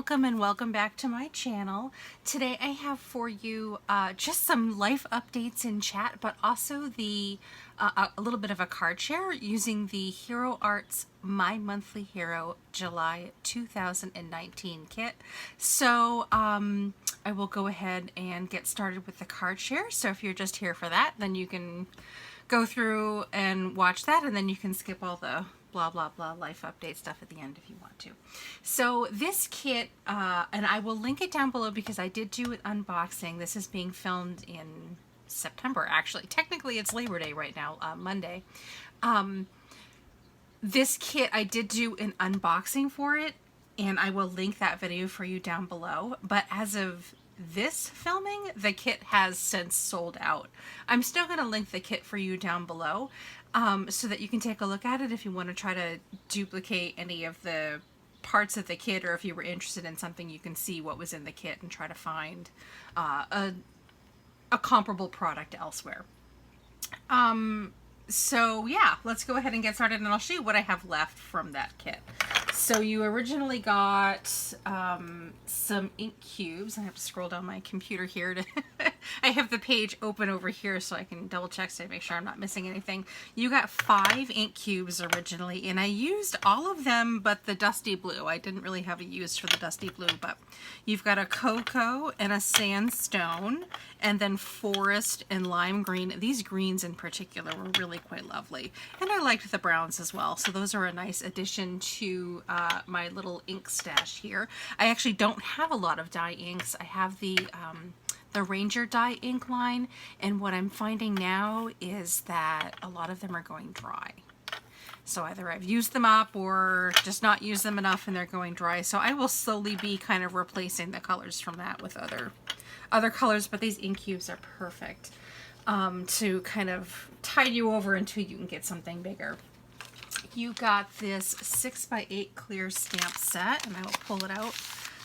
welcome and welcome back to my channel. Today I have for you just some life updates in chat, but also a little bit of a card share using the Hero Arts My Monthly Hero July 2019 kit. So I will go ahead and get started with the card share. So if you're just here for that, then you can go through and watch that, and then you can skip all the blah blah blah life update stuff at the end if you want to. So this kit, and I will link it down below because I did do an unboxing. This is being filmed in September, actually. Technically it's Labor Day right now, Monday. This kit, I did do an unboxing for it, and I will link that video for you down below. But as of this filming, the kit has since sold out. I'm still going to link the kit for you down below so that you can take a look at it if you want to try to duplicate any of the parts of the kit, or if you were interested in something, you can see what was in the kit and try to find a comparable product elsewhere. So yeah, let's go ahead and get started, and I'll show you what I have left from that kit. So you originally got some ink cubes. I have to scroll down my computer here to I have the page open over here so I can double check to make sure I'm not missing anything. You got 5 ink cubes originally, and I used all of them but the dusty blue. I didn't really have a use for the dusty blue, but you've got a cocoa and a sandstone, and then forest and lime green. These greens in particular were really quite lovely, and I liked the browns as well, so those are a nice addition to my little ink stash here. I actually don't have a lot of dye inks. I have the Ranger dye ink line, and what I'm finding now is that a lot of them are going dry. So either I've used them up or just not used them enough and they're going dry. So I will slowly be kind of replacing the colors from that with other colors, but these ink cubes are perfect to kind of tide you over until you can get something bigger. You got this 6x8 clear stamp set, and I will pull it out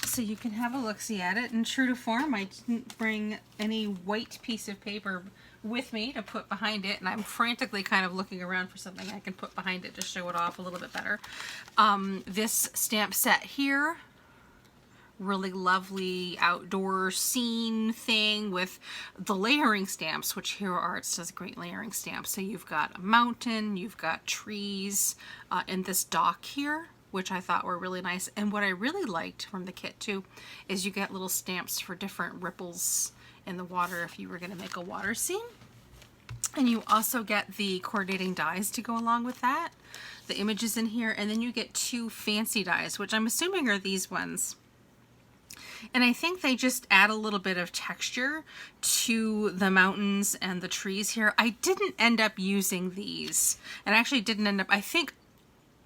so you can have a look-see at it. And true to form, I didn't bring any white piece of paper with me to put behind it, and I'm frantically kind of looking around for something I can put behind it to show it off a little bit better. This stamp set here, really lovely outdoor scene thing with the layering stamps, which Hero Arts does great layering stamps. So you've got a mountain, you've got trees, and this dock here, which I thought were really nice. And what I really liked from the kit too is you get little stamps for different ripples in the water if you were going to make a water scene. And you also get the coordinating dies to go along with that, the images in here, and then you get 2 fancy dies, which I'm assuming are these ones. And I think they just add a little bit of texture to the mountains and the trees here. I didn't end up using these, and I actually didn't end up, I think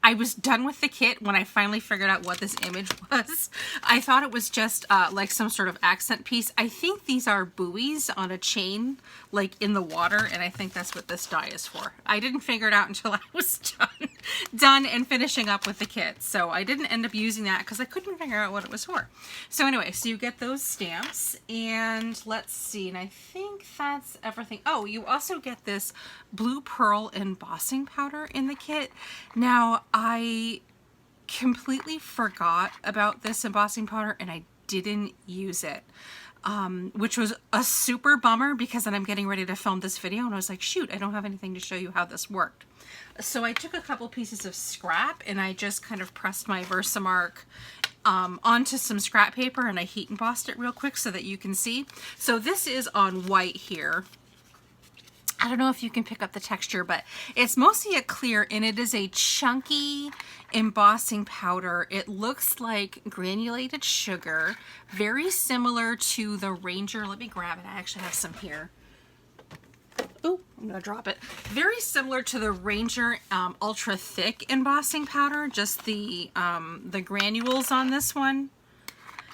I was done with the kit when I finally figured out what this image was. I thought it was just like some sort of accent piece. I think these are buoys on a chain, like in the water, and I think that's what this die is for. I didn't figure it out until I was done and finishing up with the kit. So I didn't end up using that because I couldn't figure out what it was for. So anyway, so you get those stamps, and let's see, and I think that's everything. Oh, you also get this blue pearl embossing powder in the kit. Now, I completely forgot about this embossing powder and I didn't use it, which was a super bummer because then I'm getting ready to film this video and I was like, shoot, I don't have anything to show you how this worked. So I took a couple pieces of scrap and I just kind of pressed my Versamark onto some scrap paper, and I heat embossed it real quick so that you can see. So this is on white here. I don't know if you can pick up the texture, but it's mostly a clear, and it is a chunky embossing powder. It looks like granulated sugar, very similar to the Ranger. Let me grab it. I actually have some here. Oh, I'm gonna drop it. Very similar to the Ranger ultra thick embossing powder, just the granules on this one.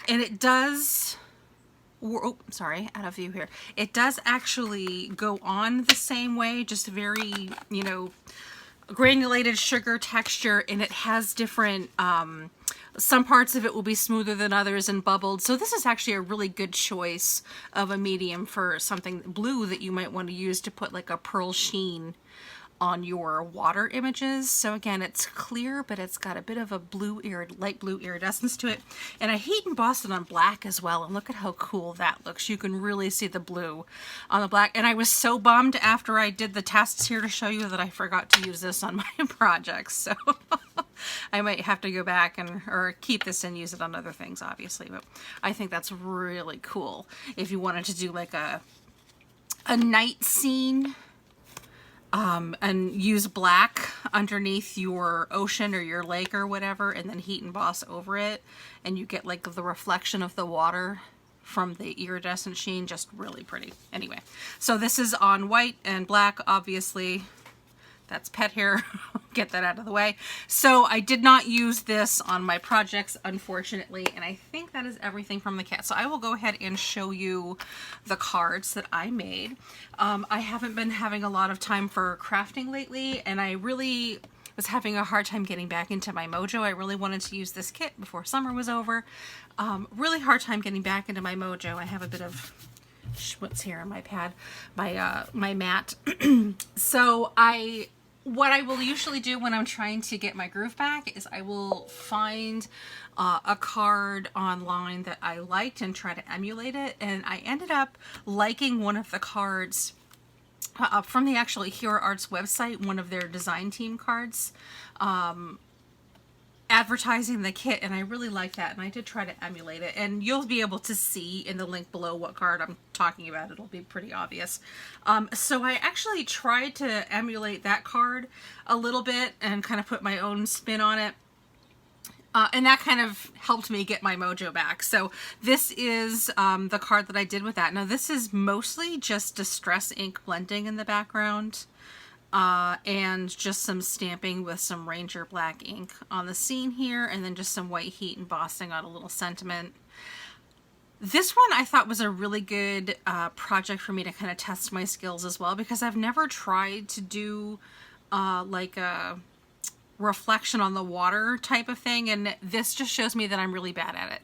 And it does, oh, sorry, out of view here. It does actually go on the same way, just very, you know, granulated sugar texture, and it has different, some parts of it will be smoother than others and bubbled. So this is actually a really good choice of a medium for something blue that you might want to use to put like a pearl sheen on your water images. So again, it's clear, but it's got a bit of a light blue iridescence to it. And I heat embossed it on black as well. And look at how cool that looks. You can really see the blue on the black. And I was so bummed after I did the tests here to show you that I forgot to use this on my projects. So I might have to go back or keep this and use it on other things, obviously. But I think that's really cool if you wanted to do like a night scene. And use black underneath your ocean or your lake or whatever, and then heat emboss over it, and you get like the reflection of the water from the iridescent sheen. Just really pretty. Anyway, so this is on white and black, obviously. That's pet hair. Get that out of the way. So I did not use this on my projects, unfortunately, and I think that is everything from the kit. So I will go ahead and show you the cards that I made. I haven't been having a lot of time for crafting lately, and I really was having a hard time getting back into my mojo. I really wanted to use this kit before summer was over. Really hard time getting back into my mojo. I have a bit of schmutz here on my pad, my mat. So what I will usually do when I'm trying to get my groove back is I will find a card online that I liked and try to emulate it. And I ended up liking one of the cards from the actually Hero Arts website, one of their design team cards, advertising the kit, and I really like that, and I did try to emulate it, and you'll be able to see in the link below what card I'm talking about. It'll be pretty obvious. So I actually tried to emulate that card a little bit and kind of put my own spin on it. And that kind of helped me get my mojo back. So this is the card that I did with that. Now this is mostly just distress ink blending in the background. And just some stamping with some Ranger black ink on the scene here, and then just some white heat embossing on a little sentiment. This one I thought was a really good project for me to kind of test my skills as well, because I've never tried to do like a reflection on the water type of thing, and this just shows me that I'm really bad at it.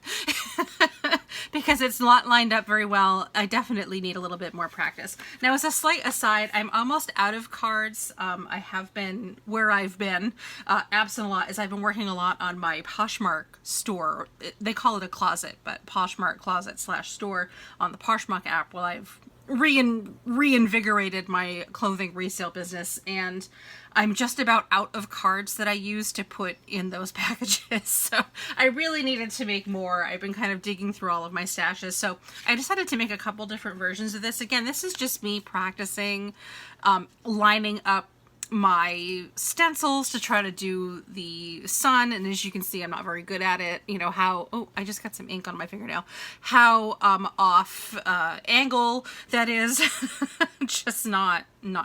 Because it's not lined up very well. I definitely need a little bit more practice. Now, as a slight aside, I'm almost out of cards. I have been, where I've been absent a lot, is I've been working a lot on my Poshmark store. They call it a closet, but Poshmark closet/store on the Poshmark app. Well, I've reinvigorated my clothing resale business, and I'm just about out of cards that I use to put in those packages. So I really needed to make more. I've been kind of digging through all of my stashes. So I decided to make a couple different versions of this. Again, this is just me practicing lining up my stencils to try to do the sun, and as you can see, I'm not very good at it. You know how, oh, I just got some ink on my fingernail, how off angle that is. Just not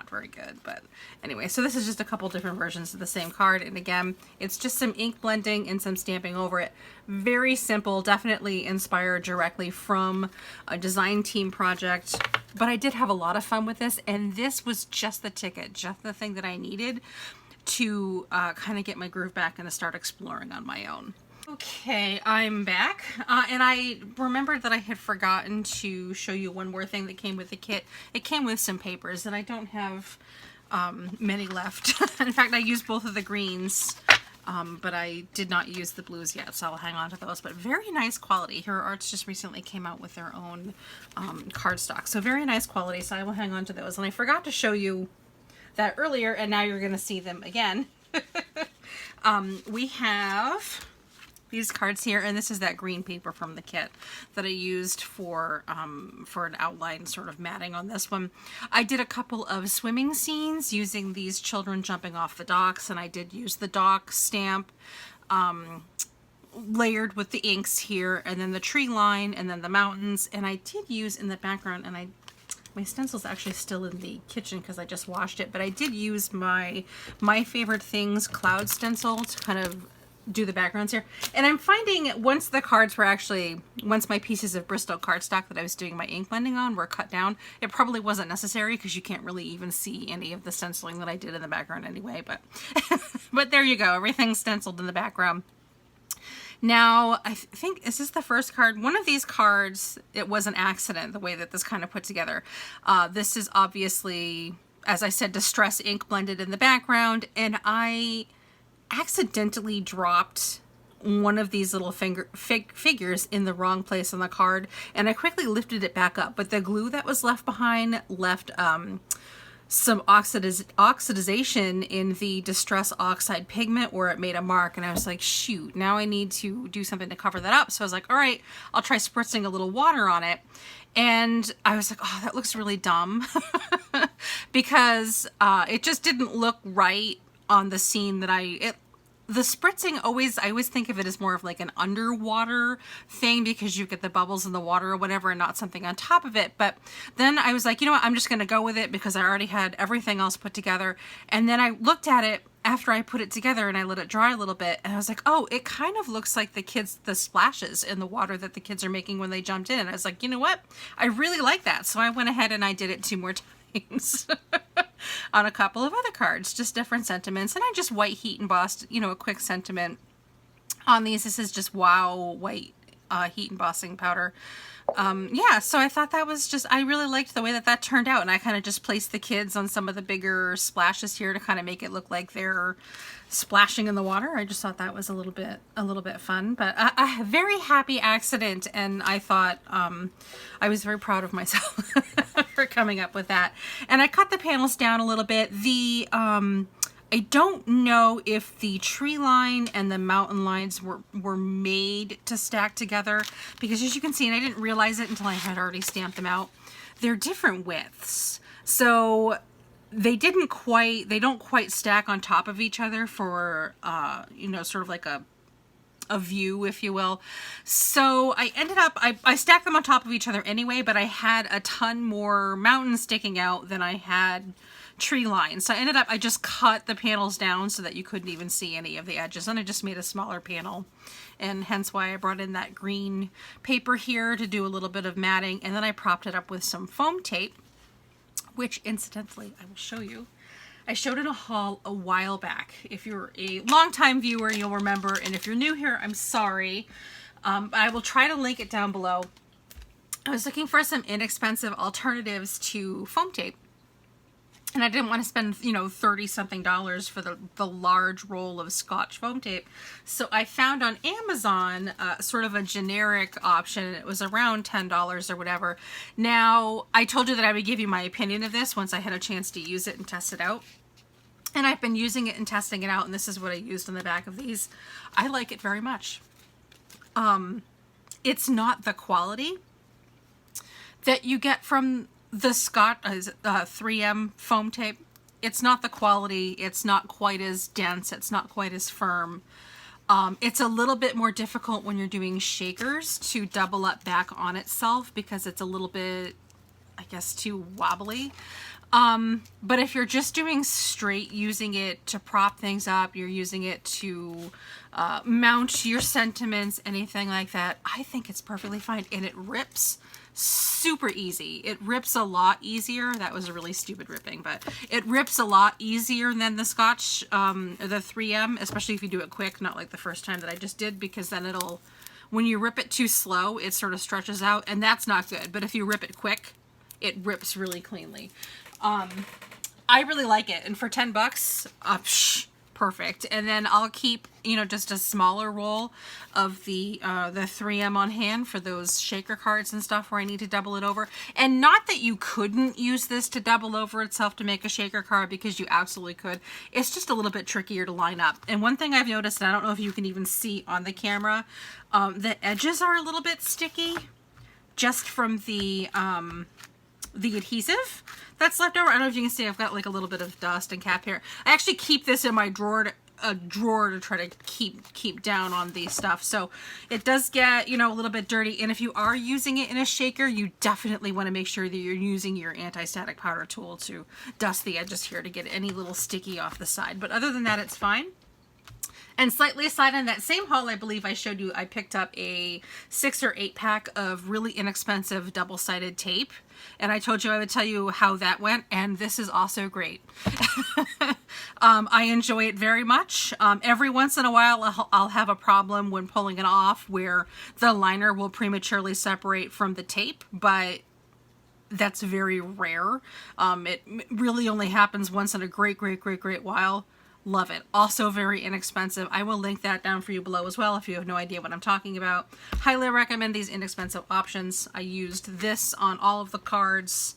very good. But anyway, so this is just a couple different versions of the same card, and again, it's just some ink blending and some stamping over it. Very simple, definitely inspired directly from a design team project. But I did have a lot of fun with this, and this was just the ticket, just the thing that I needed to kind of get my groove back and to start exploring on my own. Okay, I'm back, and I remembered that I had forgotten to show you one more thing that came with the kit. It came with some papers, and I don't have many left. In fact, I used both of the greens, but I did not use the blues yet, so I'll hang on to those. But very nice quality. Hero Arts just recently came out with their own cardstock, so very nice quality, so I will hang on to those. And I forgot to show you that earlier, and now you're going to see them again. We have these cards here, and this is that green paper from the kit that I used for an outline sort of matting on this one. I did a couple of swimming scenes using these children jumping off the docks, and I did use the dock stamp layered with the inks here, and then the tree line, and then the mountains, and I did use in the background, and my stencil's actually still in the kitchen because I just washed it, but I did use my Favorite Things cloud stencil to kind of do the backgrounds here. And I'm finding once my pieces of Bristol cardstock that I was doing my ink blending on were cut down, it probably wasn't necessary because you can't really even see any of the stenciling that I did in the background anyway, but but there you go, everything's stenciled in the background. Now, I think, is this the first card? One of these cards, it was an accident, the way that this kind of put together. This is obviously as I said, Distress ink blended in the background, and I accidentally dropped one of these little figures in the wrong place on the card, and I quickly lifted it back up, but the glue that was left behind left some oxidization in the Distress Oxide pigment where it made a mark, and I was like, shoot, now I need to do something to cover that up. So I was like, all right, I'll try spritzing a little water on it. And I was like, oh, that looks really dumb because it just didn't look right on the scene that the spritzing I always think of it as more of like an underwater thing because you get the bubbles in the water or whatever and not something on top of it. But then I was like, you know what, I'm just going to go with it because I already had everything else put together. And then I looked at it after I put it together and I let it dry a little bit, and I was like, oh, it kind of looks like the splashes in the water that the kids are making when they jumped in. And I was like, you know what, I really like that. So I went ahead and I did it 2 more times on a couple of other cards, just different sentiments. And I just white heat embossed, you know, a quick sentiment on these. This is just Wow white heat embossing powder. Yeah, so I thought that was just, I really liked the way that turned out, and I kind of just placed the kids on some of the bigger splashes here to kind of make it look like they're splashing in the water. I just thought that was a little bit fun, but a very happy accident, and I thought I was very proud of myself for coming up with that. And I cut the panels down a little bit. I don't know if the tree line and the mountain lines were made to stack together, because as you can see, and I didn't realize it until I had already stamped them out, they're different widths. So they don't quite stack on top of each other for, you know, sort of like a view, if you will. So I ended up, I stacked them on top of each other anyway, but I had a ton more mountains sticking out than I had tree lines. So I just cut the panels down so that you couldn't even see any of the edges, and I just made a smaller panel, and hence why I brought in that green paper here to do a little bit of matting, and then I propped it up with some foam tape, which incidentally I will show you. I showed in a haul a while back. If you're a longtime viewer, you'll remember, and if you're new here, I'm sorry. I will try to link it down below. I was looking for some inexpensive alternatives to foam tape, and I didn't want to spend, you know, $30-something for the large roll of Scotch foam tape. So I found on Amazon sort of a generic option. It was around $10 or whatever. Now, I told you that I would give you my opinion of this once I had a chance to use it and test it out. And I've been using it and testing it out, and this is what I used on the back of these. I like it very much. It's not the quality that you get from the Scotch 3M foam tape. It's not the quality. It's not quite as dense. It's not quite as firm. It's a little bit more difficult when you're doing shakers to double up back on itself because it's a little bit, I guess, too wobbly. But if you're just doing straight, using it to prop things up, you're using it to mount your sentiments, anything like that, I think it's perfectly fine. And it rips super easy. It rips a lot easier. That was a really stupid ripping, but it rips a lot easier than the Scotch, the 3M, especially if you do it quick, not like the first time that I just did, because then when you rip it too slow, it sort of stretches out, and that's not good. But if you rip it quick, it rips really cleanly. I really like it, and for 10 bucks, perfect. And then I'll keep, you know, just a smaller roll of the 3M on hand for those shaker cards and stuff where I need to double it over. And not that you couldn't use this to double over itself to make a shaker card, because you absolutely could. It's just a little bit trickier to line up. And one thing I've noticed, and I don't know if you can even see on the camera, the edges are a little bit sticky just from the adhesive that's left over. I don't know if you can see, I've got like a little bit of dust and cap here. I actually keep this in my drawer to try to keep down on the stuff. So it does get, you know, a little bit dirty. And if you are using it in a shaker, you definitely want to make sure that you're using your anti-static powder tool to dust the edges here to get any little sticky off the side. But other than that, it's fine. And slightly aside, on that same haul, I believe I showed you, I picked up a 6 or 8 pack of really inexpensive double-sided tape. And I told you I would tell you how that went, and this is also great. I enjoy it very much. Every once in a while, I'll have a problem when pulling it off where the liner will prematurely separate from the tape, but that's very rare. It really only happens once in a great while. Love it. Also very inexpensive. I will link that down for you below as well if you have no idea what I'm talking about. Highly recommend these inexpensive options. I used this on all of the cards,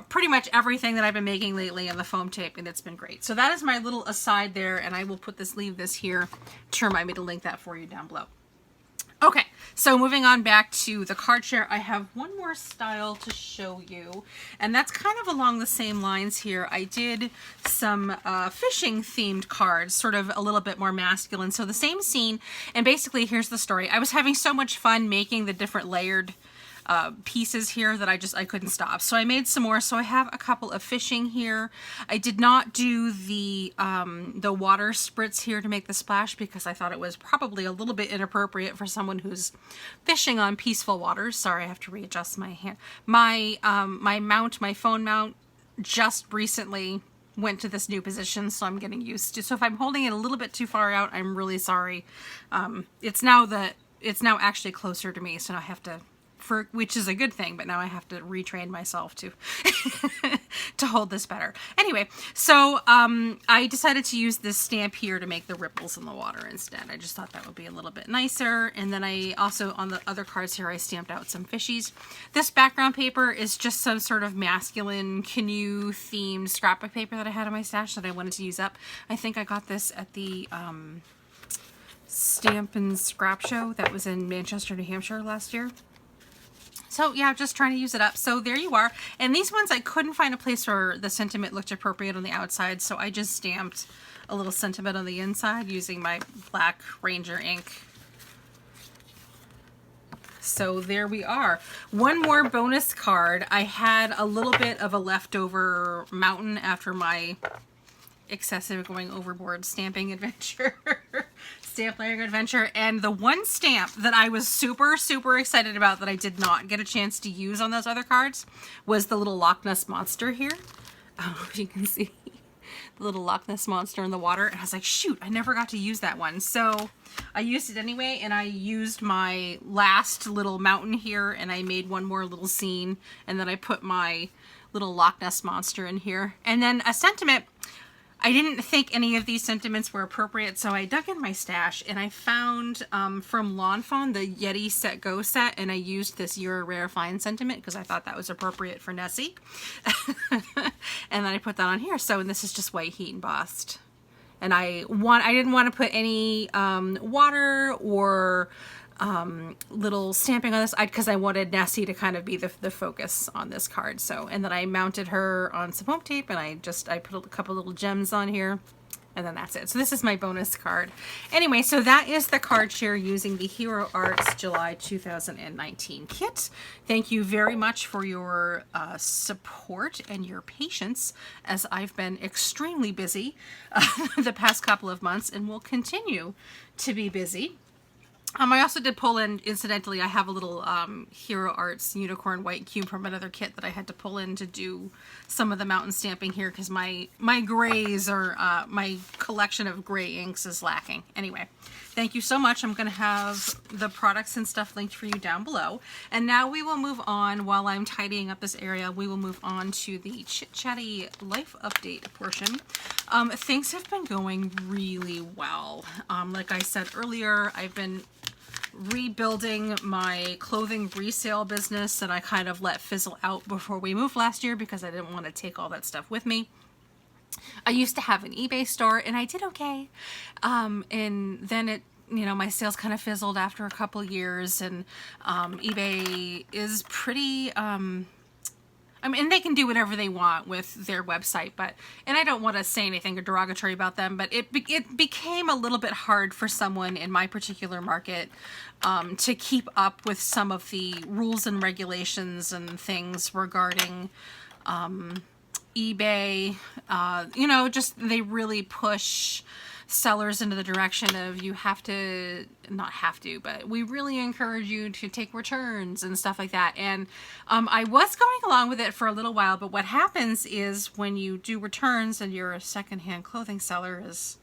pretty much everything that I've been making lately in the foam tape, and it's been great. So that is my little aside there, and I will leave this here to remind me to link that for you down below. Okay, so moving on back to the card share, I have one more style to show you, and that's kind of along the same lines here. I did some fishing themed cards, sort of a little bit more masculine. So the same scene, and basically here's the story. I was having so much fun making the different layered pieces here that I couldn't stop. So I made some more. So I have a couple of fishing here. I did not do the water spritz here to make the splash because I thought it was probably a little bit inappropriate for someone who's fishing on peaceful waters. Sorry, I have to readjust my hand. My phone mount just recently went to this new position, so I'm getting used to. So if I'm holding it a little bit too far out, I'm really sorry. It's now actually closer to me, so I have to, which is a good thing, but now I have to retrain myself to to hold this better. Anyway, so I decided to use this stamp here to make the ripples in the water instead. I just thought that would be a little bit nicer. And then I also, on the other cards here, I stamped out some fishies. This background paper is just some sort of masculine canoe themed scrapbook paper that I had in my stash that I wanted to use up. I think I got this at the Stamp and Scrap Show that was in Manchester, New Hampshire last year. So yeah, just trying to use it up. So there you are. And these ones, I couldn't find a place where the sentiment looked appropriate on the outside, so I just stamped a little sentiment on the inside using my black Ranger ink. So there we are. One more bonus card. I had a little bit of a leftover mountain after my excessive going overboard stamping adventure. Stamp layering adventure, and the one stamp that I was super excited about that I did not get a chance to use on those other cards was the little Loch Ness monster here. I don't know if you can see the little Loch Ness monster in the water, and I was like, shoot, I never got to use that one. So I used it anyway, and I used my last little mountain here, and I made one more little scene, and then I put my little Loch Ness monster in here. And then a sentiment, I didn't think any of these sentiments were appropriate, so I dug in my stash and I found from Lawn Fawn the Yeti Set Go set, and I used this You're a Rare Fine sentiment because I thought that was appropriate for Nessie. And then I put that on here. So, and this is just white heat embossed. And I didn't want to put any water or little stamping on this because I wanted Nessie to kind of be the focus on this card. So, and then I mounted her on some foam tape, and I put a couple little gems on here, and then that's it. So this is my bonus card. Anyway, so that is the card share using the Hero Arts July 2019 kit. Thank you very much for your support and your patience as I've been extremely busy the past couple of months and will continue to be busy. I also did pull in, incidentally, I have a little Hero Arts Unicorn White Cube from another kit that I had to pull in to do some of the mountain stamping here because my grays or my collection of gray inks is lacking. Anyway, thank you so much. I'm going to have the products and stuff linked for you down below. And now we will move on, while I'm tidying up this area, we will move on to the chit-chatty life update portion. Things have been going really well. Like I said earlier, I've been rebuilding my clothing resale business that I kind of let fizzle out before we moved last year because I didn't want to take all that stuff with me. I used to have an eBay store and I did okay. And then it, you know, my sales kind of fizzled after a couple years, and eBay is pretty, I mean, they can do whatever they want with their website, but, and I don't want to say anything derogatory about them, but it became a little bit hard for someone in my particular market to keep up with some of the rules and regulations and things regarding eBay. You know, just they really push sellers into the direction of you have to, not have to, but we really encourage you to take returns and stuff like that. And I was going along with it for a little while, but what happens is when you do returns and you're a secondhand clothing seller, is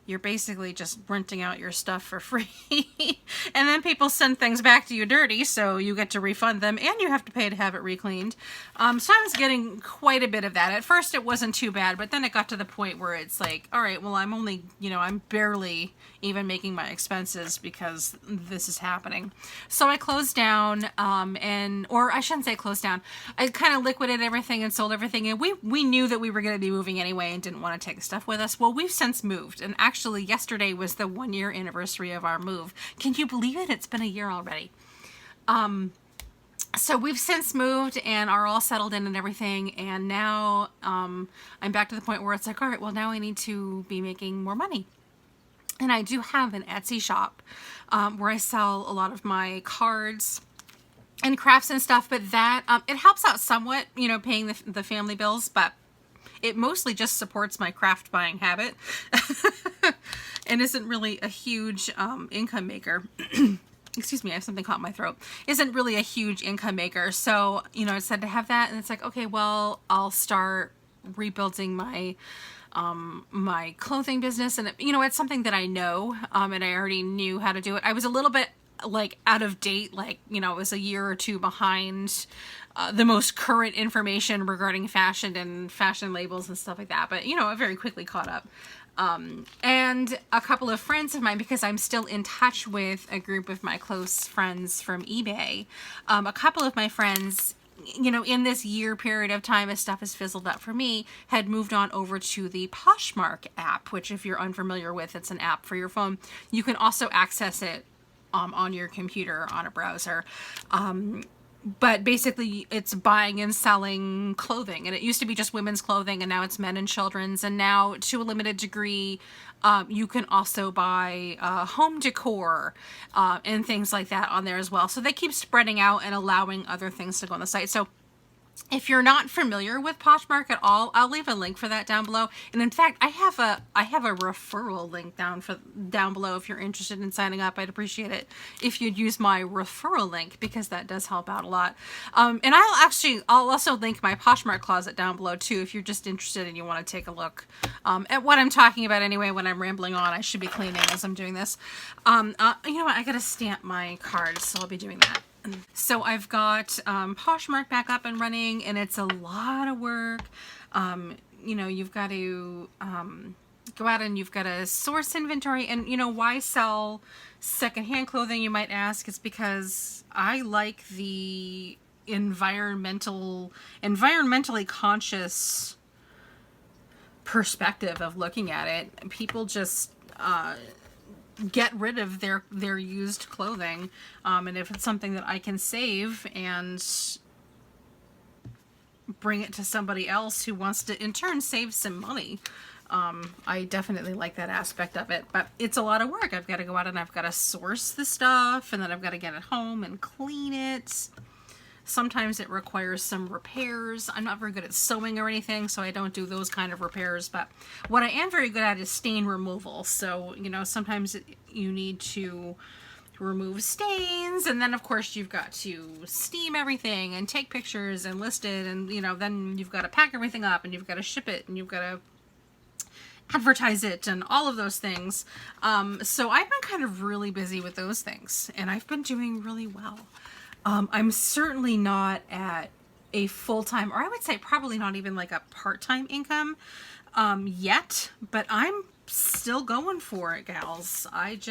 you're basically just renting out your stuff for free. And then people send things back to you dirty, so you get to refund them and you have to pay to have it recleaned. So I was getting quite a bit of that. At first it wasn't too bad, but then it got to the point where it's like, all right, well, I'm only, you know, I'm barely even making my expenses because this is happening. So I closed down, or I shouldn't say closed down. I kind of liquidated everything and sold everything. And we knew that we were going to be moving anyway and didn't want to take the stuff with us. Well, we've since moved. And actually yesterday was the 1-year anniversary of our move. Can you believe it? It's been a year already. So we've since moved and are all settled in and everything. And now, I'm back to the point where it's like, all right, well, now I need to be making more money. And I do have an Etsy shop where I sell a lot of my cards and crafts and stuff, but that it helps out somewhat, you know, paying the family bills, but it mostly just supports my craft buying habit and isn't really a huge income maker. Excuse me, I have something caught in my throat. Isn't really a huge income maker. So, you know, I said to have that, and it's like, okay, well, I'll start rebuilding my my clothing business, and you know, it's something that I know, and I already knew how to do it. I was a little bit like out of date, like, you know, it was a year or two behind the most current information regarding fashion and fashion labels and stuff like that, but you know, I very quickly caught up. And a couple of friends of mine, because I'm still in touch with a group of my close friends from eBay, a couple of my friends, you know, in this year period of time as stuff has fizzled out for me, had moved on over to the Poshmark app, which if you're unfamiliar with, it's an app for your phone. You can also access it on your computer on a browser. But basically it's buying and selling clothing, and it used to be just women's clothing, and now it's men and children's, and now to a limited degree you can also buy home decor and things like that on there as well. So they keep spreading out and allowing other things to go on the site. So if you're not familiar with Poshmark at all, I'll leave a link for that down below. And in fact, I have a referral link down below if you're interested in signing up. I'd appreciate it if you'd use my referral link, because that does help out a lot. And I'll also link my Poshmark closet down below too, if you're just interested and you want to take a look at what I'm talking about anyway. When I'm rambling on, I should be cleaning as I'm doing this. You know what? I gotta stamp my cards, so I'll be doing that. So I've got Poshmark back up and running, and it's a lot of work. You know, you've got to go out and you've got to source inventory. And, you know, why sell secondhand clothing, you might ask? It's because I like the environmentally conscious perspective of looking at it. People just get rid of their used clothing, and if it's something that I can save and bring it to somebody else who wants to in turn save some money, I definitely like that aspect of it. But it's a lot of work. I've got to go out and I've got to source the stuff, and then I've got to get it home and clean it. Sometimes it requires some repairs. I'm not very good at sewing or anything, so I don't do those kind of repairs. But what I am very good at is stain removal. So, you know, sometimes you need to remove stains, and then of course you've got to steam everything and take pictures and list it, and you know, then you've got to pack everything up, and you've got to ship it, and you've got to advertise it, and all of those things. So I've been kind of really busy with those things, and I've been doing really well. I'm certainly not at a full-time, or I would say probably not even like a part-time income yet, but I'm still going for it, gals. And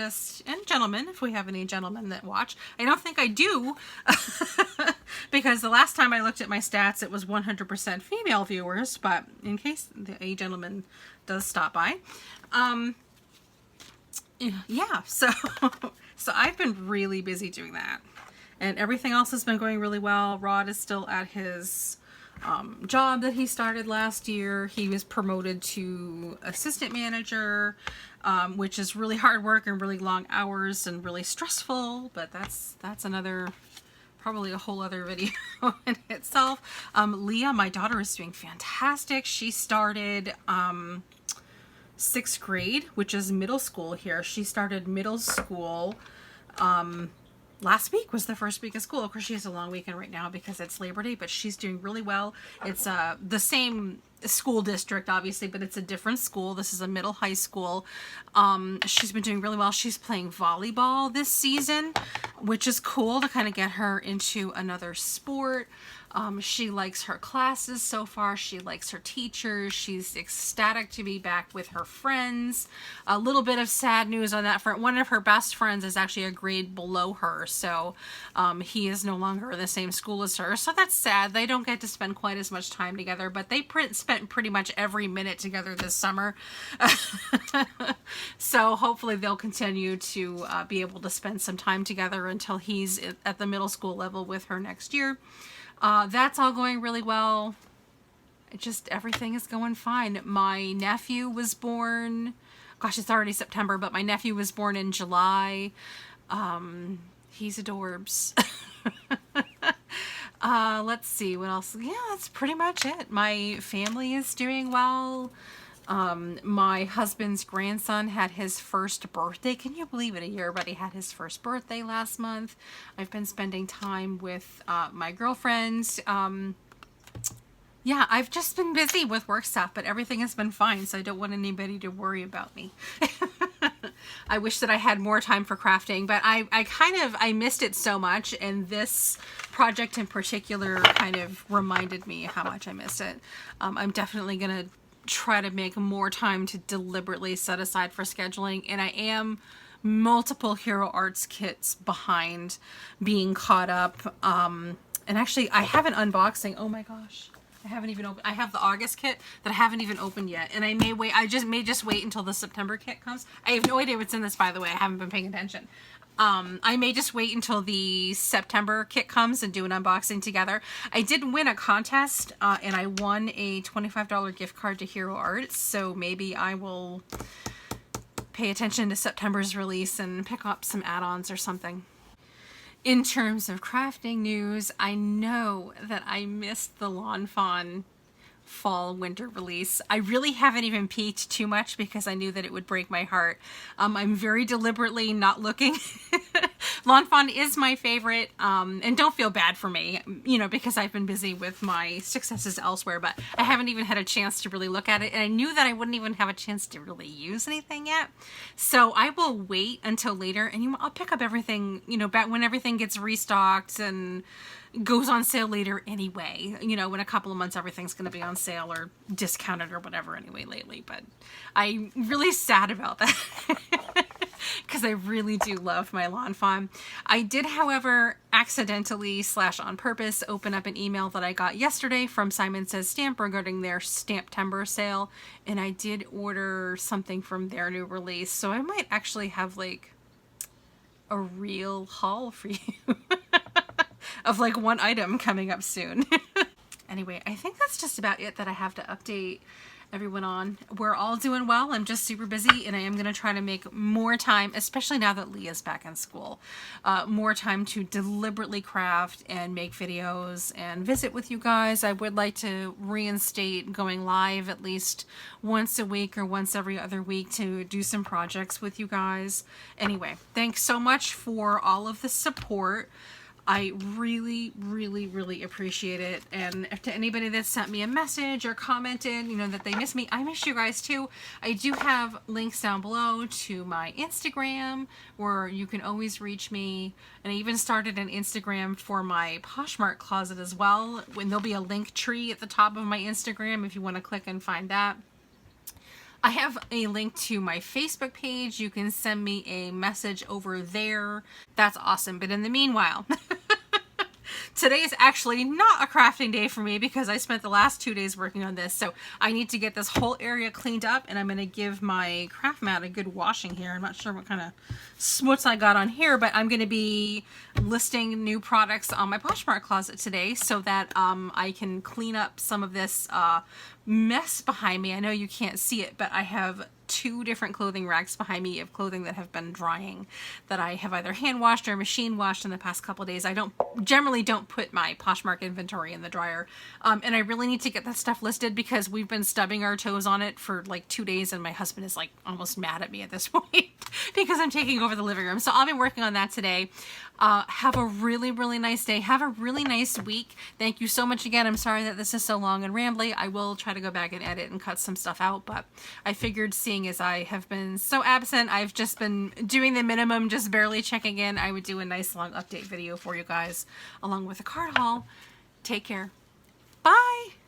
gentlemen, if we have any gentlemen that watch. I don't think I do, because the last time I looked at my stats, it was 100% female viewers, but in case a gentleman does stop by. Yeah, so I've been really busy doing that. And everything else has been going really well. Rod is still at his job that he started last year. He was promoted to assistant manager, which is really hard work and really long hours and really stressful. But that's another, probably a whole other video in itself. Leah, my daughter, is doing fantastic. She started 6th grade, which is middle school here. She started middle school. Last week was the first week of school. Of course, she has a long weekend right now because it's Labor Day, but she's doing really well. It's the same school district, obviously, but it's a different school. This is a middle high school. She's been doing really well. She's playing volleyball this season, which is cool to kind of get her into another sport. She likes her classes so far. She likes her teachers. She's ecstatic to be back with her friends. A little bit of sad news on that front. One of her best friends is actually a grade below her, so he is no longer in the same school as her. So that's sad. They don't get to spend quite as much time together, but they spent pretty much every minute together this summer. So hopefully they'll continue to be able to spend some time together until he's at the middle school level with her next year. That's all going really well. Just everything is going fine. My nephew was born, gosh, it's already September, but my nephew was born in July. He's adorbs. Let's see what else. Yeah, that's pretty much it. My family is doing well. My husband's grandson had his first birthday. Can you believe it? A year, but he had his first birthday last month. I've been spending time with my girlfriend. Yeah, I've just been busy with work stuff, but everything has been fine, so I don't want anybody to worry about me. I wish that I had more time for crafting, but I missed it so much, and this project in particular kind of reminded me how much I missed it. I'm definitely going to try to make more time to deliberately set aside for scheduling, and I am multiple Hero Arts kits behind being caught up. And actually I have an unboxing. Oh my gosh, I haven't even opened. I have the August kit that I haven't even opened yet, and I may wait. I may just wait until the September kit comes. I have no idea what's in this, by the way. I haven't been paying attention. I may just wait until the September kit comes and do an unboxing together. I did win a contest, and I won a $25 gift card to Hero Arts, so maybe I will pay attention to September's release and pick up some add-ons or something. In terms of crafting news, I know that I missed the Lawn Fawn fall winter release. I really haven't even peeked too much because I knew that it would break my heart. I'm very deliberately not looking. Lawn Fawn is my favorite, and don't feel bad for me, you know, because I've been busy with my successes elsewhere, but I haven't even had a chance to really look at it, and I knew that I wouldn't even have a chance to really use anything yet. So I will wait until later, and I'll pick up everything, you know, back when everything gets restocked and goes on sale later anyway. You know, in a couple of months everything's going to be on sale or discounted or whatever anyway lately, but I'm really sad about that because I really do love my Lawn Fawn. I did, however, accidentally / on purpose open up an email that I got yesterday from Simon Says Stamp regarding their Stamptember sale, and I did order something from their new release, so I might actually have like a real haul for you. Of like one item coming up soon. Anyway, I think that's just about it that I have to update everyone on. We're all doing well. I'm just super busy, and I am going to try to make more time, especially now that Leah's back in school, more time to deliberately craft and make videos and visit with you guys. I would like to reinstate going live at least once a week or once every other week to do some projects with you guys. Anyway, thanks so much for all of the support. I really, really, really appreciate it. And to anybody that sent me a message or commented, you know, that they miss me, I miss you guys too. I do have links down below to my Instagram where you can always reach me. And I even started an Instagram for my Poshmark closet as well. When there'll be a link tree at the top of my Instagram if you want to click and find that. I have a link to my Facebook page. You can send me a message over there. That's awesome. But in the meanwhile, today is actually not a crafting day for me because I spent the last 2 days working on this. So I need to get this whole area cleaned up, and I'm going to give my craft mat a good washing here. I'm not sure what kind of smuts I got on here, but I'm going to be listing new products on my Poshmark closet today so that I can clean up some of this mess behind me. I know you can't see it, but I have 2 different clothing racks behind me of clothing that have been drying that I have either hand washed or machine washed in the past couple of days. I generally don't put my Poshmark inventory in the dryer, and I really need to get that stuff listed because we've been stubbing our toes on it for like 2 days, and my husband is like almost mad at me at this point. because I'm taking over the living room. So I'll be working on that today. Have a really, really nice day. Have a really nice week. Thank you so much again. I'm sorry that this is so long and rambly. I will try to go back and edit and cut some stuff out, but I figured, seeing as I have been so absent, I've just been doing the minimum, just barely checking in, I would do a nice long update video for you guys along with a card haul. Take care. Bye.